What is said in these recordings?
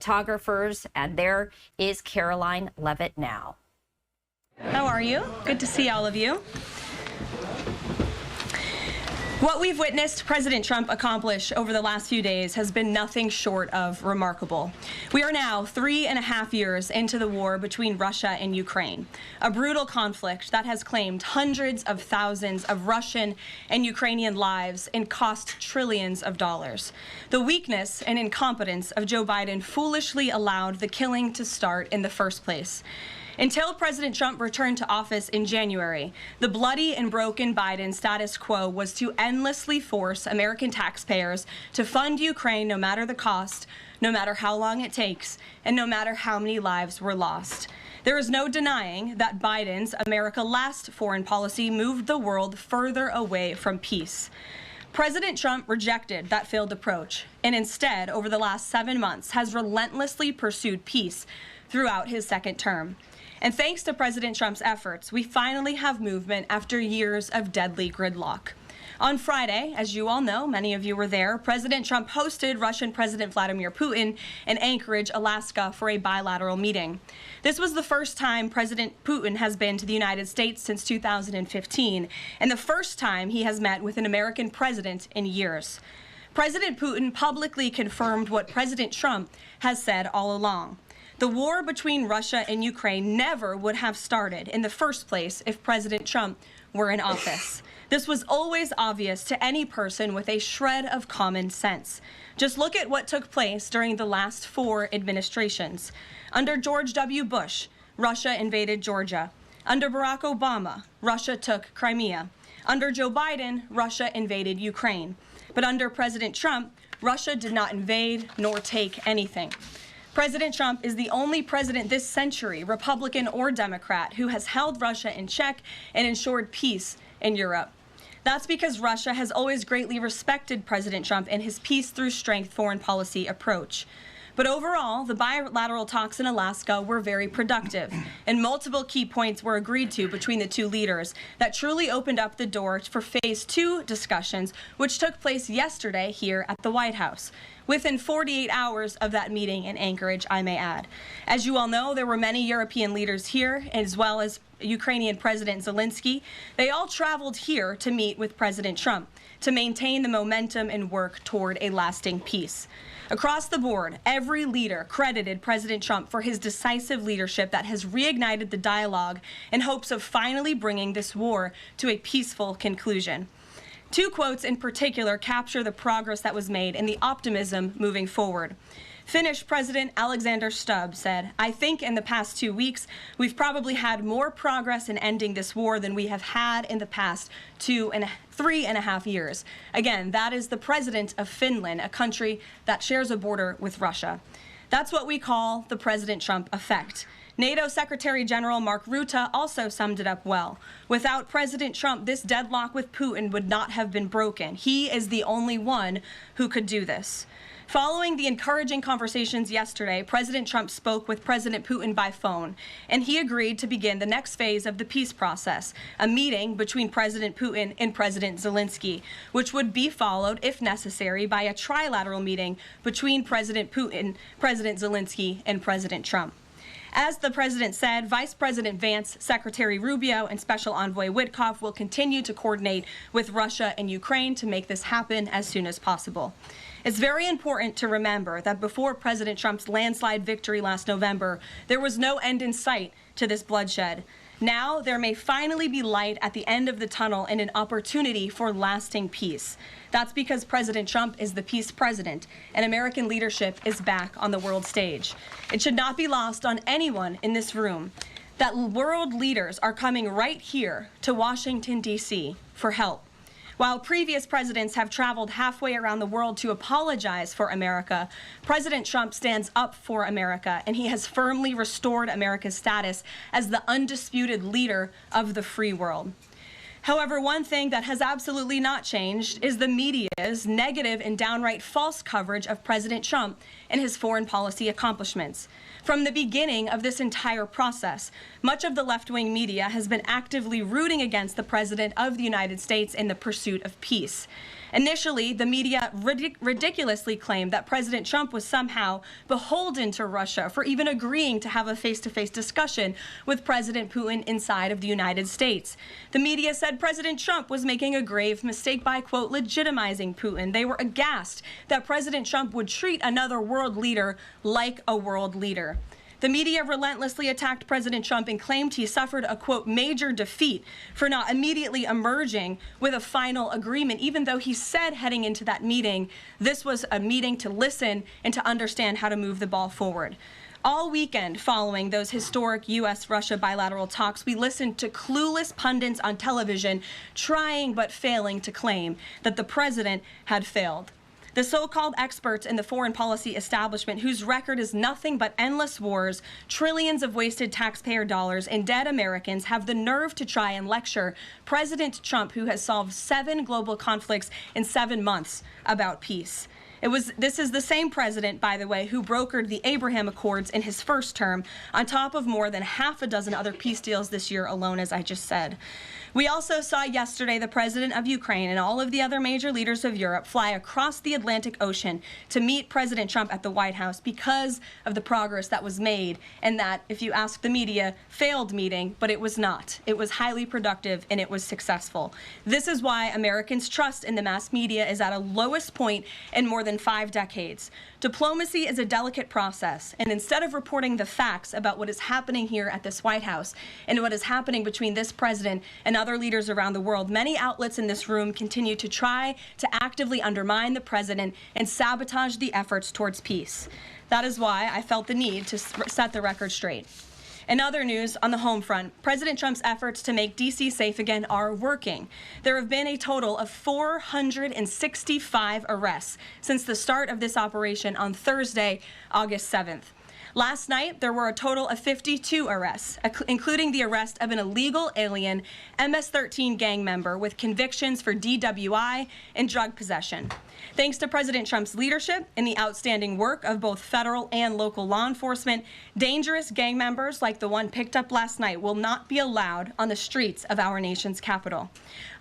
photographers, and there is Karoline Leavitt now. How are you? Good to see all of you. What we've witnessed President Trump accomplish over the last few days has been nothing short of remarkable. We are now 3.5 years into the war between Russia and Ukraine, a brutal conflict that has claimed hundreds of thousands of Russian and Ukrainian lives and cost trillions of dollars. The weakness and incompetence of Joe Biden foolishly allowed the killing to start in the first place. Until President Trump returned to office in January, the bloody and broken Biden status quo was to endlessly force American taxpayers to fund Ukraine no matter the cost, no matter how long it takes, and no matter how many lives were lost. There is no denying that Biden's America Last foreign policy moved the world further away from peace. President Trump rejected that failed approach and instead, over the last 7 months, has relentlessly pursued peace throughout his second term. And thanks to President Trump's efforts, we finally have movement after years of deadly gridlock. On Friday, as you all know, many of you were there, President Trump hosted Russian President Vladimir Putin in Anchorage, Alaska, for a bilateral meeting. This was the first time President Putin has been to the United States since 2015, and the first time he has met with an American president in years. President Putin publicly confirmed what President Trump has said all along. The war between Russia and Ukraine never would have started in the first place if President Trump were in office. This was always obvious to any person with a shred of common sense. Just look at what took place during the last 4 administrations. Under George W. Bush, Russia invaded Georgia. Under Barack Obama, Russia took Crimea. Under Joe Biden, Russia invaded Ukraine. But under President Trump, Russia did not invade nor take anything. President Trump is the only president this century, Republican or Democrat, who has held Russia in check and ensured peace in Europe. That's because Russia has always greatly respected President Trump and his peace through strength foreign policy approach. But overall, the bilateral talks in Alaska were very productive, and multiple key points were agreed to between the two leaders that truly opened up the door for Phase 2 discussions, which took place yesterday here at the White House. Within 48 hours of that meeting in Anchorage, I may add. As you all know, there were many European leaders here, as well as Ukrainian President Zelenskyy. They all traveled here to meet with President Trump to maintain the momentum and work toward a lasting peace. Across the board, every leader credited President Trump for his decisive leadership that has reignited the dialogue in hopes of finally bringing this war to a peaceful conclusion. 2 quotes in particular capture the progress that was made and the optimism moving forward. Finnish President Alexander Stubb said, "I think in the past 2 weeks, we've probably had more progress in ending this war than we have had in the past 3.5 years. Again, that is the president of Finland, a country that shares a border with Russia. That's what we call the President Trump effect. NATO Secretary General Mark Rutte also summed it up well. Without President Trump, this deadlock with Putin would not have been broken. He is the only one who could do this." Following the encouraging conversations yesterday, President Trump spoke with President Putin by phone, and he agreed to begin the next phase of the peace process, a meeting between President Putin and President Zelenskyy, which would be followed, if necessary, by a trilateral meeting between President Putin, President Zelenskyy, and President Trump. As the president said, Vice President Vance, Secretary Rubio, and Special Envoy Witkoff will continue to coordinate with Russia and Ukraine to make this happen as soon as possible. It's very important to remember that before President Trump's landslide victory last November, there was no end in sight to this bloodshed. Now, there may finally be light at the end of the tunnel and an opportunity for lasting peace. That's because President Trump is the peace president, and American leadership is back on the world stage. It should not be lost on anyone in this room that world leaders are coming right here to Washington, D.C. for help. While previous presidents have traveled halfway around the world to apologize for America, President Trump stands up for America, and he has firmly restored America's status as the undisputed leader of the free world. However, one thing that has absolutely not changed is the media's negative and downright false coverage of President Trump and his foreign policy accomplishments. From the beginning of this entire process, much of the left-wing media has been actively rooting against the President of the United States in the pursuit of peace. Initially, the media ridiculously claimed that President Trump was somehow beholden to Russia for even agreeing to have a face-to-face discussion with President Putin inside of the United States. The media said President Trump was making a grave mistake by, quote, legitimizing Putin. They were aghast that President Trump would treat another world leader like a world leader. The media relentlessly attacked President Trump and claimed he suffered a, quote, major defeat for not immediately emerging with a final agreement, even though he said heading into that meeting, this was a meeting to listen and to understand how to move the ball forward. All weekend following those historic U.S.-Russia bilateral talks, we listened to clueless pundits on television trying but failing to claim that the president had failed. The so-called experts in the foreign policy establishment, whose record is nothing but endless wars, trillions of wasted taxpayer dollars, and dead Americans, have the nerve to try and lecture President Trump, who has solved 7 global conflicts in 7 months, about peace. This is the same president, by the way, who brokered the Abraham Accords in his first term, on top of more than half a dozen other peace deals this year alone, as I just said. We also saw yesterday the president of Ukraine and all of the other major leaders of Europe fly across the Atlantic Ocean to meet President Trump at the White House because of the progress that was made, and that, if you ask the media, failed meeting, but it was not. It was highly productive and it was successful. This is why Americans' trust in the mass media is at a lowest point in more than 5 decades. Diplomacy is a delicate process, and instead of reporting the facts about what is happening here at this White House and what is happening between this president and other leaders around the world, many outlets in this room continue to try to actively undermine the president and sabotage the efforts towards peace. That is why I felt the need to set the record straight. In other news, on the home front, President Trump's efforts to make D.C. safe again are working. There have been a total of 465 arrests since the start of this operation on Thursday, August 7th. Last night, there were a total of 52 arrests, including the arrest of an illegal alien MS-13 gang member with convictions for DWI and drug possession. Thanks to President Trump's leadership and the outstanding work of both federal and local law enforcement, dangerous gang members like the one picked up last night will not be allowed on the streets of our nation's capital.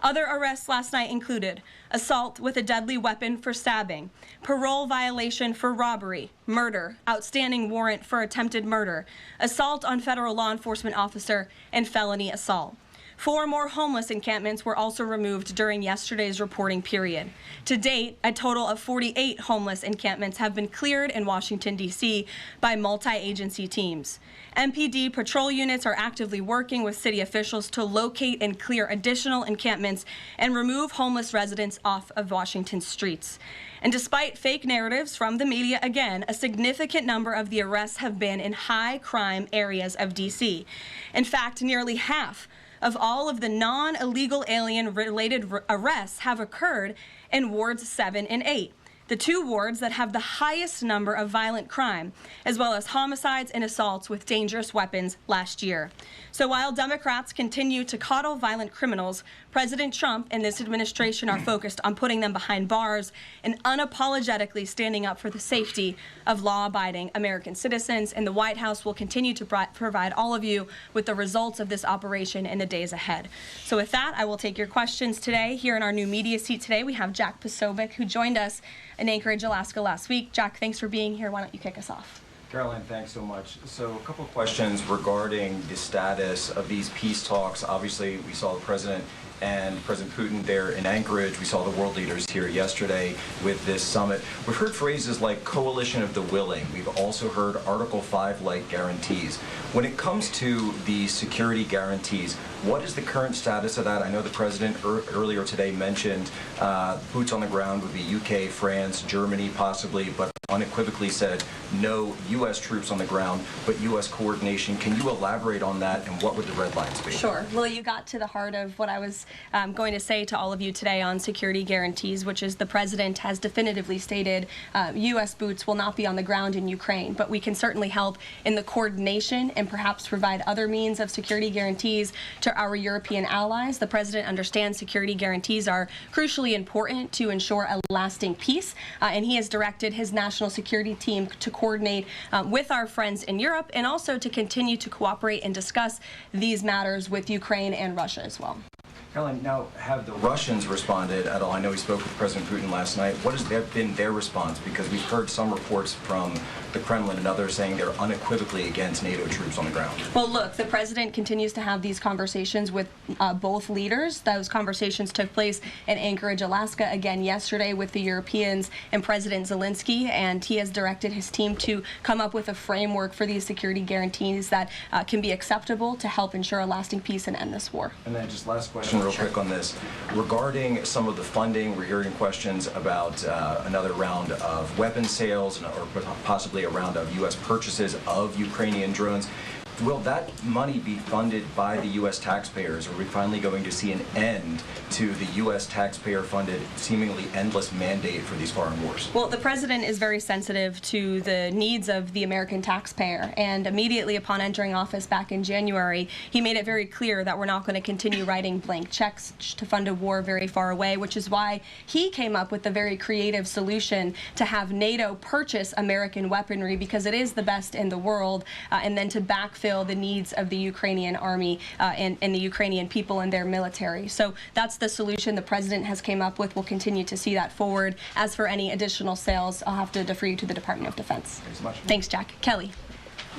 Other arrests last night included assault with a deadly weapon for stabbing, parole violation for robbery, murder, outstanding warrant for attempted murder, assault on federal law enforcement officer, and felony assault. 4 more homeless encampments were also removed during yesterday's reporting period. To date, a total of 48 homeless encampments have been cleared in Washington, D.C. by multi-agency teams. MPD patrol units are actively working with city officials to locate and clear additional encampments and remove homeless residents off of Washington's streets. And despite fake narratives from the media, again, a significant number of the arrests have been in high-crime areas of D.C. In fact, nearly half of all of the non-illegal alien-related arrests have occurred in wards 7 and 8, the 2 wards that have the highest number of violent crime, as well as homicides and assaults with dangerous weapons last year. So while Democrats continue to coddle violent criminals, President Trump and this administration are focused on putting them behind bars and unapologetically standing up for the safety of law-abiding American citizens. And the White House will continue to provide all of you with the results of this operation in the days ahead. So with that, I will take your questions today. Here in our new media seat today, we have Jack Posobiec, who joined us in Anchorage, Alaska last week. Jack, thanks for being here. Why don't you kick us off? Karoline, thanks so much. So a couple of questions regarding the status of these peace talks. Obviously, we saw the president and President Putin there in Anchorage. We saw the world leaders here yesterday with this summit. We've heard phrases like coalition of the willing. We've also heard Article 5-like guarantees. When it comes to the security guarantees, what is the current status of that? I know the president earlier today mentioned boots on the ground would be UK, France, Germany possibly, but unequivocally said no U.S. troops on the ground, but U.S. coordination. Can you elaborate on that, and what would the red lines be? Sure. Well, you got to the heart of what I was going to say to all of you today on security guarantees, which is the president has definitively stated U.S. boots will not be on the ground in Ukraine, but we can certainly help in the coordination and perhaps provide other means of security guarantees to our European allies. The president understands security guarantees are crucially important to ensure a lasting peace, and he has directed his national security team to coordinate with our friends in Europe and also to continue to cooperate and discuss these matters with Ukraine and Russia as well. Karoline, now, have the Russians responded at all? I know we spoke with President Putin last night. What has been their response? Because we've heard some reports from the Kremlin and others saying they're unequivocally against NATO troops on the ground. Well, look, the president continues to have these conversations with both leaders. Those conversations took place in Anchorage, Alaska, again yesterday with the Europeans and President Zelenskyy, and he has directed his team to come up with a framework for these security guarantees that can be acceptable to help ensure a lasting peace and end this war. And then just last question real quick on this. Regarding some of the funding, we're hearing questions about another round of weapons sales or possibly a round of U.S. purchases of Ukrainian drones. Will that money be funded by the U.S. taxpayers? Are we finally going to see an end to the U.S. taxpayer-funded, seemingly endless mandate for these foreign wars? Well, the president is very sensitive to the needs of the American taxpayer, and immediately upon entering office back in January, he made it very clear that we're not going to continue writing blank checks to fund a war very far away, which is why he came up with the very creative solution to have NATO purchase American weaponry, because it is the best in the world, and then to backfill the needs of the Ukrainian army and the Ukrainian people and their military. So that's the solution the president has came up with. We'll continue to see that forward. As for any additional sales, I'll have to defer you to the Department of Defense. Thanks so much. Thanks, Jack. Kelly.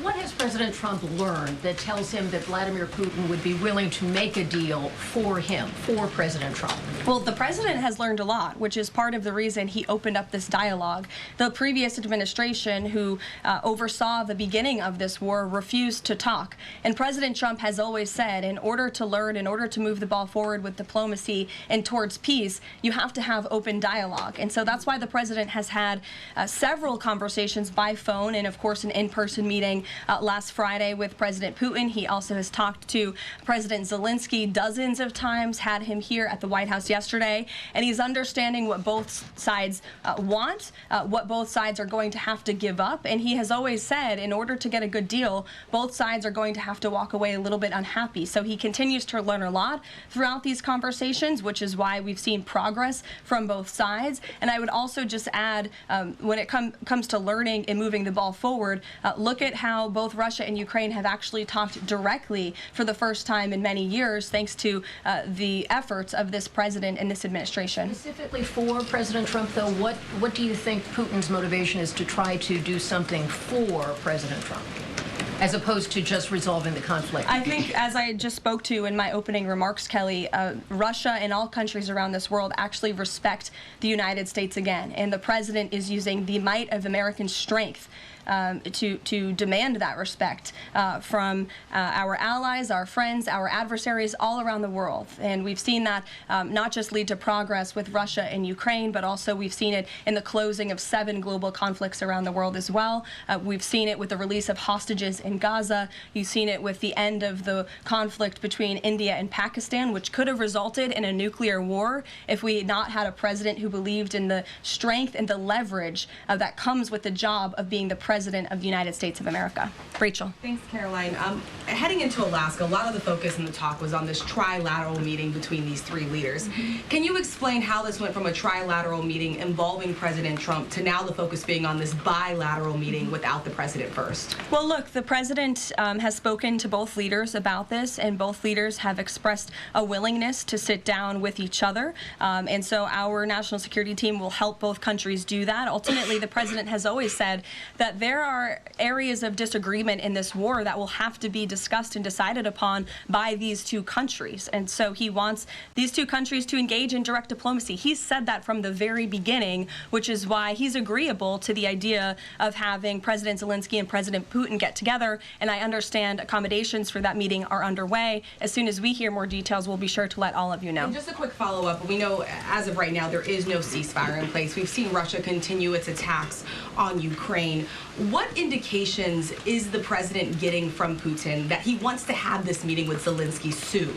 What has President Trump learned that tells him that Vladimir Putin would be willing to make a deal for him, for President Trump? Well, the president has learned a lot, which is part of the reason he opened up this dialogue. The previous administration, who oversaw the beginning of this war, refused to talk. And President Trump has always said, in order to learn, in order to move the ball forward with diplomacy and towards peace, you have to have open dialogue. And so that's why the president has had several conversations by phone and, of course, an in-person meeting last Friday with President Putin. He also has talked to President Zelenskyy dozens of times, had him here at the White House yesterday, and he's understanding what both sides want, what both sides are going to have to give up. And he has always said, in order to get a good deal, both sides are going to have to walk away a little bit unhappy. So he continues to learn a lot throughout these conversations, which is why we've seen progress from both sides. And I would also just add, when it comes to learning and moving the ball forward, look at how both Russia and Ukraine have actually talked directly for the first time in many years, thanks to the efforts of this president and this administration. Specifically for President Trump, though, what do you think Putin's motivation is to try to do something for President Trump, as opposed to just resolving the conflict? I think, as I just spoke to in my opening remarks, Kelly, Russia and all countries around this world actually respect the United States again, and the president is using the might of American strength to demand that respect from our allies, our friends, our adversaries all around the world. And we've seen that not just lead to progress with Russia and Ukraine, but also we've seen it in the closing of 7 global conflicts around the world as well. We've seen it with the release of hostages in Gaza. You've seen it with the end of the conflict between India and Pakistan, which could have resulted in a nuclear war if we had not had a president who believed in the strength and the leverage that comes with the job of being the president of the United States of America. Rachel. Thanks, Caroline. Heading into Alaska, a lot of the focus in the talk was on this trilateral meeting between these 3 leaders. Can you explain how this went from a trilateral meeting involving President Trump to now the focus being on this bilateral meeting without the president first? Well, look, the president has spoken to both leaders about this, and both leaders have expressed a willingness to sit down with each other. And so our national security team will help both countries do that. Ultimately, the president has always said that there are areas of disagreement in this war that will have to be discussed and decided upon by these 2 countries. And so he wants these 2 countries to engage in direct diplomacy. He's said that from the very beginning, which is why he's agreeable to the idea of having President Zelenskyy and President Putin get together. And I understand accommodations for that meeting are underway. As soon as we hear more details, we'll be sure to let all of you know. And just a quick follow-up. We know as of right now there is no ceasefire in place. We've seen Russia continue its attacks on Ukraine. What indications is the president getting from Putin that he wants to have this meeting with Zelenskyy soon?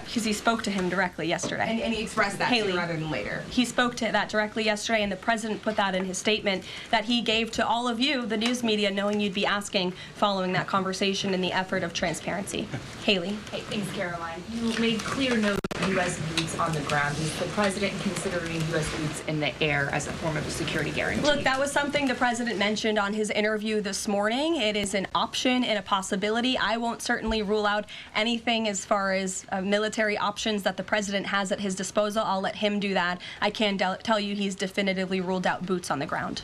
Because he spoke to him directly yesterday. And he expressed that sooner rather than later. He spoke to that directly yesterday, and the president put that in his statement that he gave to all of you, the news media, knowing you'd be asking following that conversation in the effort of transparency. Haley. Hey, thanks, Caroline. You made clear note of U.S. boots on the ground? Is the president considering U.S. boots in the air as a form of a security guarantee? Look, that was something the president mentioned on his interview this morning. It is an option and a possibility. I won't certainly rule out anything as far as military options that the president has at his disposal. I'll let him do that. I can tell you he's definitively ruled out boots on the ground.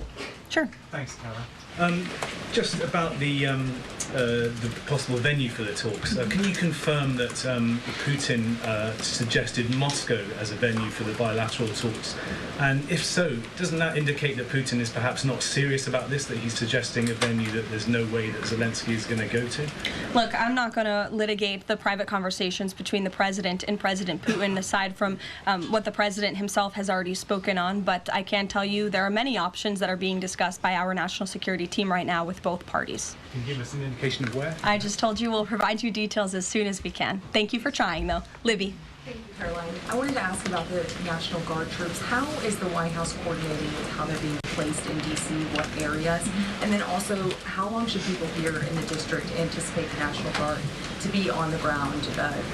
Sure. Thanks, Tara. Just about the possible venue for the talks. Can you confirm that Putin suggested Moscow as a venue for the bilateral talks? And if so, doesn't that indicate that Putin is perhaps not serious about this, that he's suggesting a venue that there's no way that Zelenskyy is going to go to? Look, I'm not going to litigate the private conversations between the president and President Putin, aside from what the president himself has already spoken on. But I can tell you there are many options that are being discussed by our national security team right now with both parties. Can you give us an indication of where? I just told you we'll provide you details as soon as we can. Thank you for trying, though. Libby. Thank you, Caroline. I wanted to ask about the National Guard troops. How is the White House coordinating with how they're being placed in D.C., what areas? And then also, how long should people here in the district anticipate the National Guard to be on the ground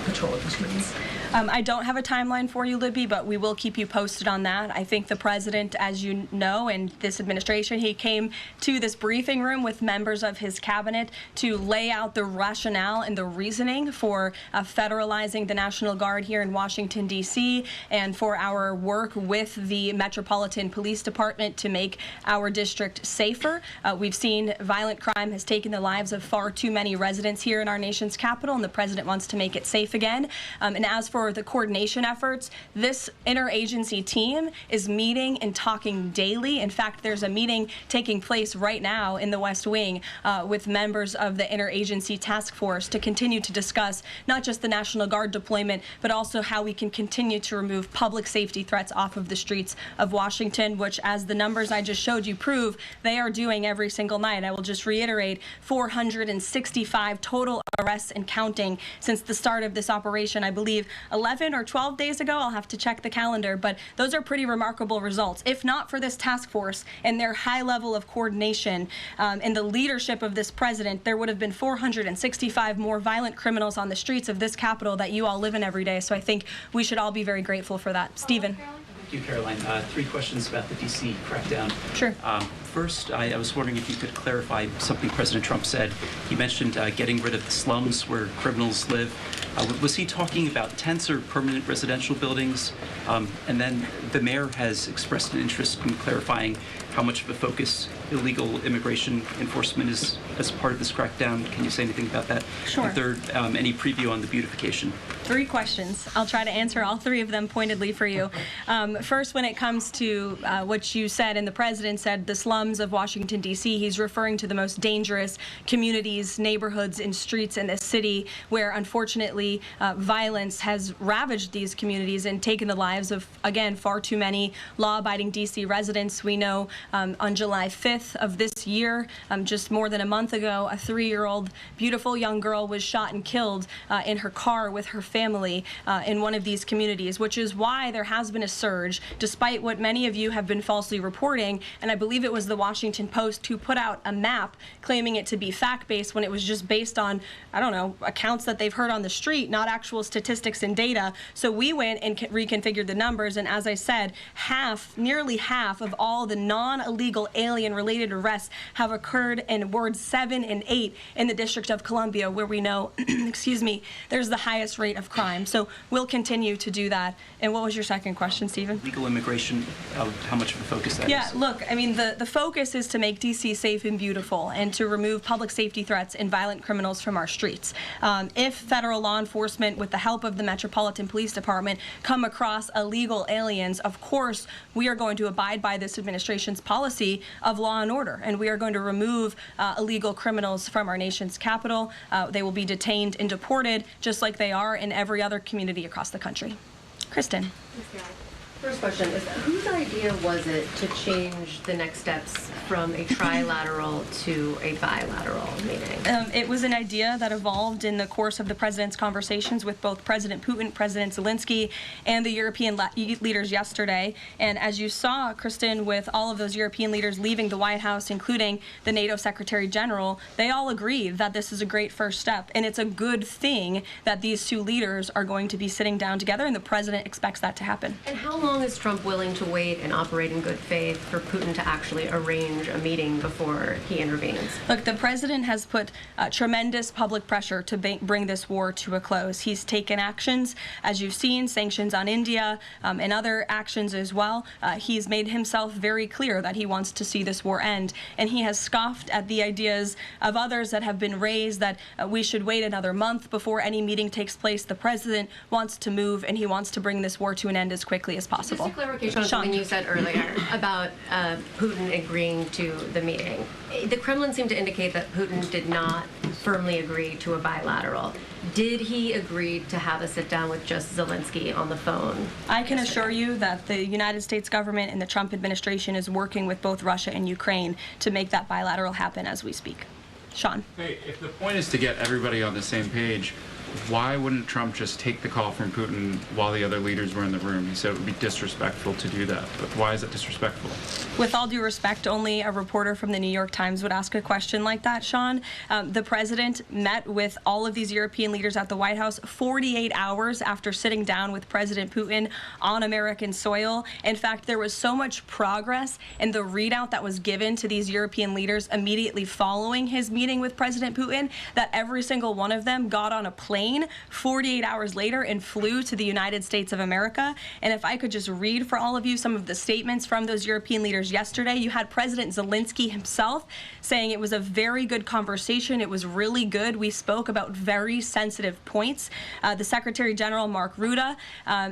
patrolling the streets? I don't have a timeline for you, Libby, but we will keep you posted on that. I think the president, as you know, and this administration, he came to this briefing room with members of his cabinet to lay out the rationale and the reasoning for federalizing the National Guard here in Washington, D.C., and for our work with the Metropolitan Police Department to make our district safer. We've seen violent crime has taken the lives of far too many residents here in our nation's capital, and the president wants to make it safe again. And as for the coordination efforts, this interagency team is meeting and talking daily. In fact, there's a meeting taking place right now in the West Wing with members of the interagency task force to continue to discuss not just the National Guard deployment, but also how we can continue to remove public safety threats off of the streets of Washington, which, as the numbers I just showed you prove, they are doing every single night. I will just reiterate, 465 total arrests and counting since the start of this operation. I believe 11 or 12 days ago. I'll have to check the calendar, but those are pretty remarkable results. If not for this task force and their high level of coordination and the leadership of this president, there would have been 465 more violent criminals on the streets of this capital that you all live in every day. So I think we should all be very grateful for that. Stephen. Thank you, Caroline. 3 questions about the D.C. crackdown. Sure. First, I was wondering if you could clarify something President Trump said. He mentioned getting rid of the slums where criminals live. Was he talking about tents or permanent residential buildings? And then the mayor has expressed an interest in clarifying how much of a focus illegal immigration enforcement is as part of this crackdown. Can you say anything about that? Sure. And third, any preview on the beautification? 3 questions. I'll try to answer all 3 of them pointedly for you. First, when it comes to what you said and the president said, the slums of Washington, D.C., he's referring to the most dangerous communities, neighborhoods, and streets in this city where, unfortunately, violence has ravaged these communities and taken the lives of, again, far too many law-abiding D.C. residents. We know on July 5th of this year, just more than a month ago, a 3-year-old beautiful young girl was shot and killed in her car with her family in one of these communities, which is why there has been a surge, despite what many of you have been falsely reporting. And I believe it was the Washington Post who put out a map claiming it to be fact-based when it was just based on, I don't know, accounts that they've heard on the street, not actual statistics and data. So we went and reconfigured the numbers, and as I said, nearly half of all the non-illegal alien-related arrests have occurred in wards 7 and 8 in the District of Columbia, where we know, excuse me, there's the highest rate of crime. So we'll continue to do that. And what was your second question, Stephen? Legal immigration, how much of a focus that is? Yeah, look, I mean, the focus is to make D.C. safe and beautiful and to remove public safety threats and violent criminals from our streets. If federal law enforcement, with the help of the Metropolitan Police Department, come across illegal aliens, of course, we are going to abide by this administration's policy of law and order, and we are going to remove illegal criminals from our nation's capital. They will be detained and deported, just like they are in every other community across the country. Kristen. First question is, whose idea was it to change the next steps from a trilateral to a bilateral meeting? It was an idea that evolved in the course of the president's conversations with both President Putin, President Zelenskyy, and the European leaders yesterday. And as you saw, Kristen, with all of those European leaders leaving the White House, including the NATO Secretary General, they all agreed that this is a great first step. And it's a good thing that these two leaders are going to be sitting down together, and the president expects that to happen. And how long is Trump willing to wait and operate in good faith for Putin to actually arrange a meeting before he intervenes? Look, the president has put tremendous public pressure to bring this war to a close. He's taken actions, as you've seen, sanctions on India and other actions as well. He's made himself very clear that he wants to see this war end, and he has scoffed at the ideas of others that have been raised that we should wait another month before any meeting takes place. The president wants to move, and he wants to bring this war to an end as quickly as possible. Just a clarification on something you said earlier about Putin agreeing to the meeting. The Kremlin seemed to indicate that Putin did not firmly agree to a bilateral. Did he agree to have a sit-down with just Zelenskyy on the phone? I can assure you that the United States government and the Trump administration is working with both Russia and Ukraine to make that bilateral happen as we speak. Sean. Hey, if the point is to get everybody on the same page, why wouldn't Trump just take the call from Putin while the other leaders were in the room? He said it would be disrespectful to do that. But why is it disrespectful? With all due respect, only a reporter from the New York Times would ask a question like that, Sean. The president met with all of these European leaders at the White House 48 hours after sitting down with President Putin on American soil. In fact, there was so much progress in the readout that was given to these European leaders immediately following his meeting with President Putin that every single one of them got on a plane 48 hours later and flew to the United States of America. And if I could just read for all of you some of the statements from those European leaders yesterday, you had President Zelenskyy himself saying it was a very good conversation. It was really good. We spoke about very sensitive points. The Secretary General, Mark Rutte,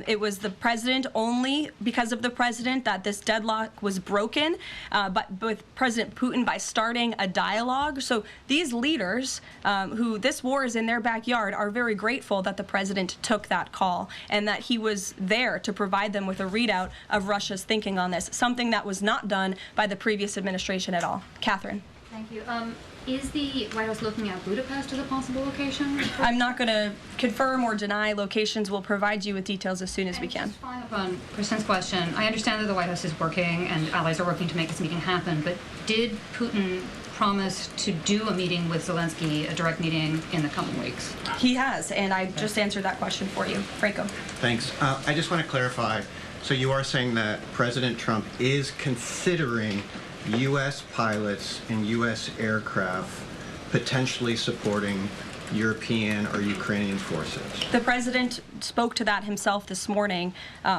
it was the president, only because of the president, that this deadlock was broken, but with President Putin by starting a dialogue. So these leaders, who this war is in their backyard, are very grateful that the president took that call and that he was there to provide them with a readout of Russia's thinking on this, something that was not done by the previous administration at all. Catherine. Thank you. Is the White House looking at Budapest as a possible location? I'm not going to confirm or deny locations. We'll provide you with details as soon as we can. Just following up on Kristen's question, I understand that the White House is working and allies are working to make this meeting happen, but did Putin promise to do a meeting with Zelenskyy, a direct meeting, in the coming weeks? He has, and I just answered that question for you. Franco. Thanks. I just want to clarify. So you are saying that President Trump is considering U.S. pilots and U.S. aircraft potentially supporting European or Ukrainian forces? The president spoke to that himself this morning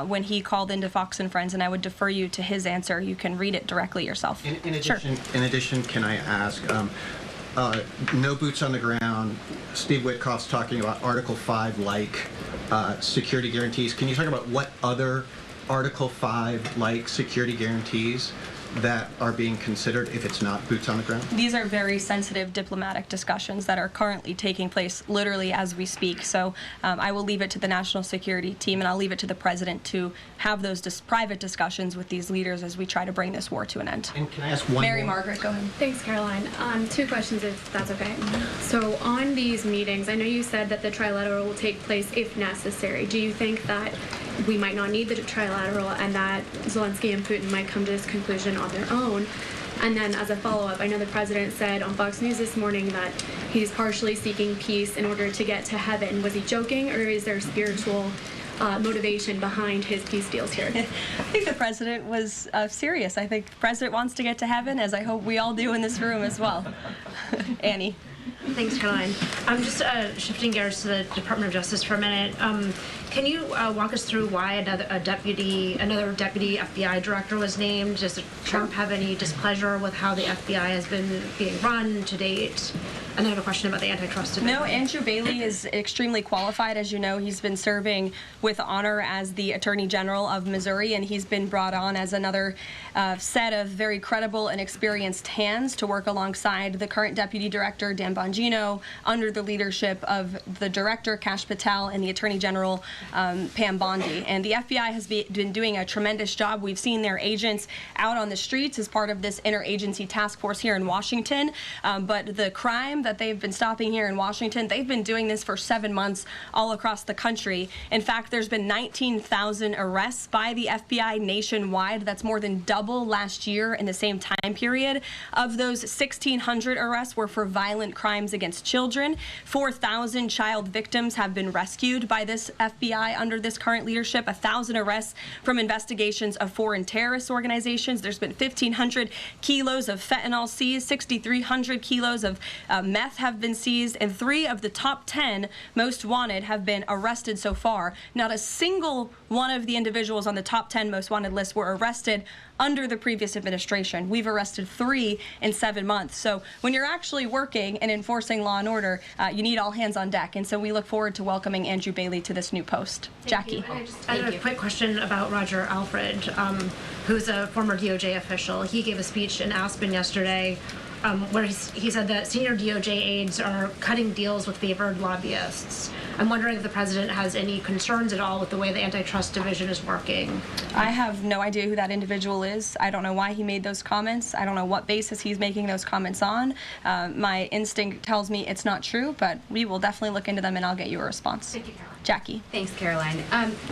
when he called into Fox and Friends, and I would defer you to his answer. You can read it directly yourself. In addition, can I ask, no boots on the ground, Steve Witkoff's talking about Article 5-like security guarantees. Can you talk about what other Article 5-like security guarantees that are being considered if it's not boots on the ground? These are very sensitive diplomatic discussions that are currently taking place literally as we speak. So I will leave it to the national security team, and I'll leave it to the president to have those private discussions with these leaders as we try to bring this war to an end. And can I ask one Mary more? Margaret, go ahead. Thanks, Caroline. Two questions, if that's okay. So on these meetings, I know you said that the trilateral will take place if necessary. Do you think that we might not need the trilateral and that Zelenskyy and Putin might come to this conclusion on their own? And then as a follow-up, I know the president said on Fox News this morning that he's partially seeking peace in order to get to heaven. Was he joking, or is there spiritual motivation behind his peace deals here? I think the president was serious. I think the president wants to get to heaven, as I hope we all do in this room as well. Annie. Thanks, Caroline. I'm just shifting gears to the Department of Justice for a minute. Can you walk us through why another deputy FBI director was named? Does Trump have any displeasure with how the FBI has been being run to date? And I have a question about the antitrust division. No, Andrew Bailey is extremely qualified. As you know, he's been serving with honor as the Attorney General of Missouri, and he's been brought on as another set of very credible and experienced hands to work alongside the current Deputy Director, Dan Bongino, under the leadership of the Director, Kash Patel, and the Attorney General, Pam Bondi. And the FBI has been doing a tremendous job. We've seen their agents out on the streets as part of this interagency task force here in Washington. But the crime that they've been stopping here in Washington, they've been doing this for 7 months all across the country. In fact, there's been 19,000 arrests by the FBI nationwide. That's more than double last year in the same time period. Of those, 1,600 arrests were for violent crimes against children. 4,000 child victims have been rescued by this FBI under this current leadership. 1,000 arrests from investigations of foreign terrorist organizations. There's been 1,500 kilos of fentanyl seized, 6,300 kilos of meth have been seized, and 3 of the top 10 most wanted have been arrested so far. Not a single one of the individuals on the top 10 most wanted list were arrested under the previous administration. We've arrested 3 in 7 months. So when you're actually working and enforcing law and order, you need all hands on deck. And so we look forward to welcoming Andrew Bailey to this new post. Jackie. I have a quick question about Roger Alfred, who's a former DOJ official. He gave a speech in Aspen yesterday where he said that senior DOJ aides are cutting deals with favored lobbyists. I'm wondering if the president has any concerns at all with the way the antitrust division is working. I have no idea who that individual is. I don't know why he made those comments. I don't know what basis he's making those comments on. My instinct tells me it's not true, but we will definitely look into them and I'll get you a response. Thank you, Caroline. Jackie. Thanks, Caroline.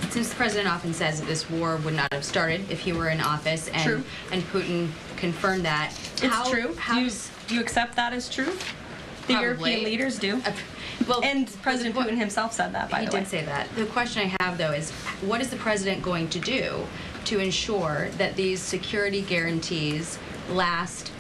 Since the president often says that this war would not have started if he were in office, and True. and Putin confirmed that. It's true. Do you accept that as true? The Probably. European leaders do. Well, and President Putin himself said that, by the way. He did say that. The question I have, though, is what is the president going to do to ensure that these security guarantees last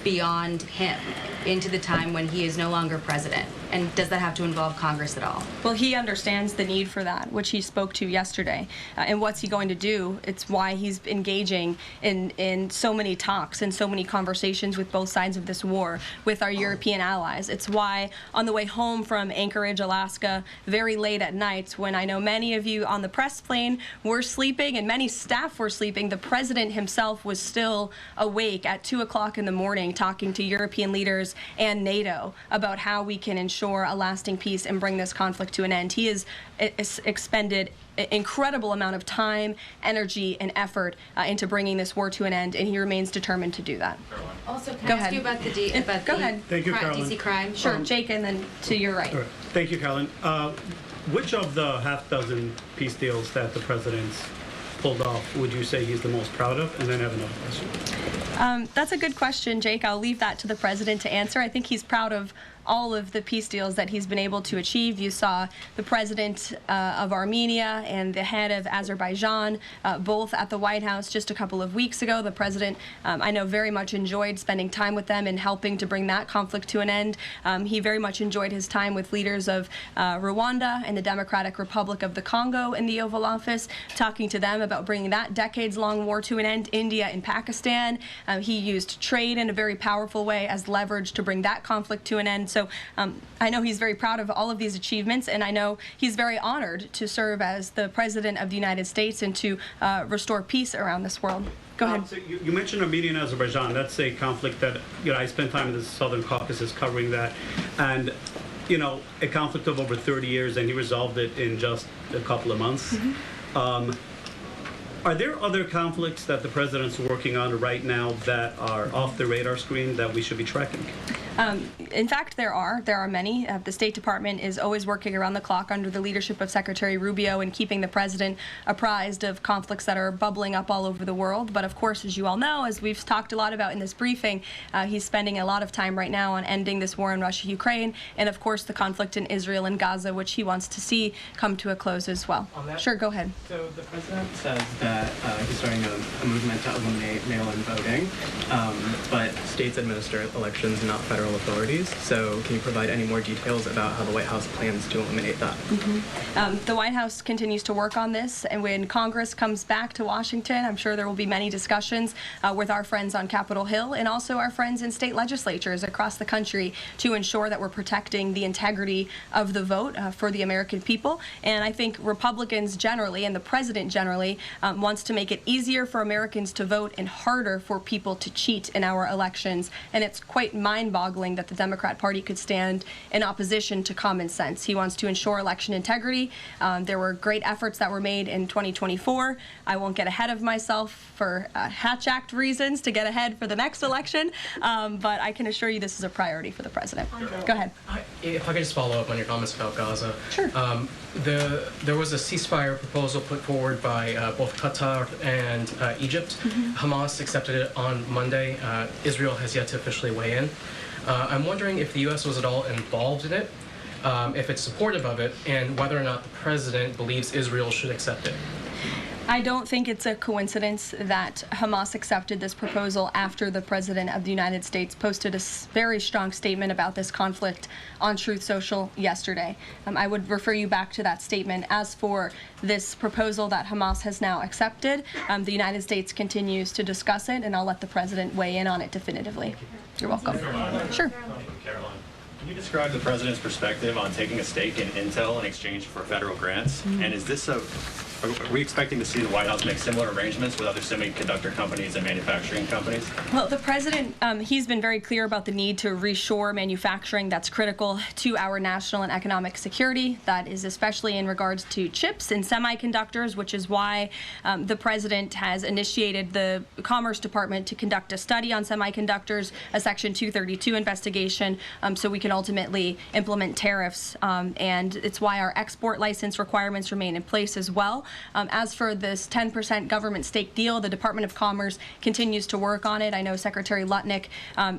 beyond him into the time when he is no longer president? And does that have to involve Congress at all? Well, he understands the need for that, which he spoke to yesterday. And what's he going to do? It's why he's engaging in so many talks and so many conversations with both sides of this war with our European allies. It's why on the way home from Anchorage, Alaska, very late at night, when I know many of you on the press plane were sleeping and many staff were sleeping, the president himself was still awake at 2 o'clock in the morning talking to European leaders and NATO about how we can ensure a lasting peace and bring this conflict to an end. He has expended an incredible amount of time, energy, and effort into bringing this war to an end, and he remains determined to do that. Also, can I ask you about the Thank you, Caroline. DC crime? Sure, Jake, and then to your right. All right. Thank you, Caroline. Which of the half-dozen peace deals that the president's pulled off would you say he's the most proud of? And then I have another question. That's a good question, Jake. I'll leave that to the president to answer. I think he's proud of all of the peace deals that he's been able to achieve. You saw the president of Armenia and the head of Azerbaijan both at the White House just a couple of weeks ago. The president, I know, very much enjoyed spending time with them and helping to bring that conflict to an end. He very much enjoyed his time with leaders of Rwanda and the Democratic Republic of the Congo in the Oval Office, talking to them about bringing that decades-long war to an end. India and Pakistan. He used trade in a very powerful way as leverage to bring that conflict to an end. So I know he's very proud of all of these achievements, and I know he's very honored to serve as the President of the United States and to restore peace around this world. Go ahead. So you mentioned Armenia and Azerbaijan. That's a conflict that, I spent time in the Southern Caucasus covering that. And, a conflict of over 30 years, and he resolved it in just a couple of months. Mm-hmm. Are there other conflicts that the president's working on right now that are off the radar screen that we should be tracking? In fact, there are many. The State Department is always working around the clock under the leadership of Secretary Rubio and keeping the president apprised of conflicts that are bubbling up all over the world. But of course, as you all know, as we've talked a lot about in this briefing, he's spending a lot of time right now on ending this war in Russia-Ukraine, and of course the conflict in Israel and Gaza, which he wants to see come to a close as well. Sure, go ahead. So the president says that he's starting a movement to eliminate mail-in voting, but states administer elections, not federal federal authorities. So can you provide any more details about how the White House plans to eliminate that? The White House continues to work on this, and when Congress comes back to Washington, I'm sure there will be many discussions with our friends on Capitol Hill and also our friends in state legislatures across the country to ensure that we're protecting the integrity of the vote for the American people. And I think Republicans generally, and the president generally, wants to make it easier for Americans to vote and harder for people to cheat in our elections. And it's quite mind-boggling that the Democrat Party could stand in opposition to common sense. He wants to ensure election integrity. There were great efforts that were made in 2024. I won't get ahead of myself for Hatch Act reasons to get ahead for the next election, but I can assure you this is a priority for the president. Go ahead. If I could just follow up on your comments about Gaza. Sure. There was a ceasefire proposal put forward by both Qatar and Egypt. Hamas accepted it on Monday. Israel has yet to officially weigh in. I'm wondering if the U.S. was at all involved in it, if it's supportive of it, and whether or not the president believes Israel should accept it. I don't think it's a coincidence that Hamas accepted this proposal after the President of the United States posted a very strong statement about this conflict on Truth Social yesterday. I would refer you back to that statement. As for this proposal that Hamas has now accepted, the United States continues to discuss it, and I'll let the President weigh in on it definitively. You're welcome. Sure. Caroline, can you describe the President's perspective on taking a stake in Intel in exchange for federal grants? And is this are we expecting to see the White House make similar arrangements with other semiconductor companies and manufacturing companies? Well, the president, he's been very clear about the need to reshore manufacturing that's critical to our national and economic security. That is especially in regards to chips and semiconductors, which is why the president has initiated the Commerce Department to conduct a study on semiconductors, a Section 232 investigation, so we can ultimately implement tariffs. And it's why our export license requirements remain in place as well. As for this 10% government stake deal, the Department of Commerce continues to work on it. I know Secretary Lutnick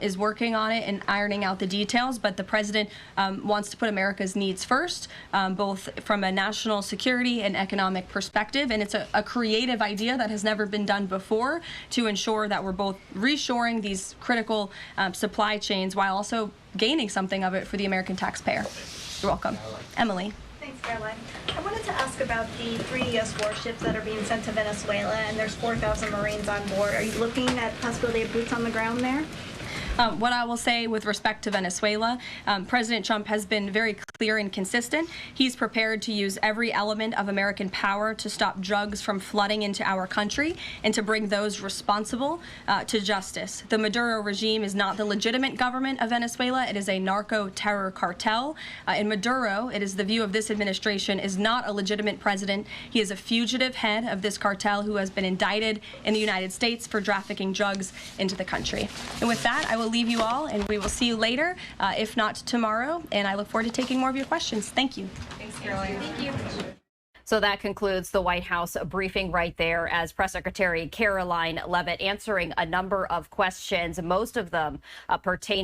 is working on it and ironing out the details, but the president wants to put America's needs first, both from a national security and economic perspective. And it's a creative idea that has never been done before to ensure that we're both reshoring these critical supply chains while also gaining something of it for the American taxpayer. You're welcome. Emily. Thanks, Caroline. I wanted to ask about the 3 U.S. warships that are being sent to Venezuela, and there's 4,000 Marines on board. Are you looking at possibility of boots on the ground there? What I will say with respect to Venezuela, President Trump has been very clear and consistent. He's prepared to use every element of American power to stop drugs from flooding into our country and to bring those responsible to justice. The Maduro regime is not the legitimate government of Venezuela. It is a narco-terror cartel. In Maduro, it is the view of this administration, is not a legitimate president. He is a fugitive head of this cartel who has been indicted in the United States for trafficking drugs into the country. And with that, I will leave you all, and we will see you later, if not tomorrow, and I look forward to taking more of your questions. Thank you. Thanks, Caroline. Thank you. So that concludes the White House briefing right there, as Press Secretary Karoline Leavitt answering a number of questions, most of them pertaining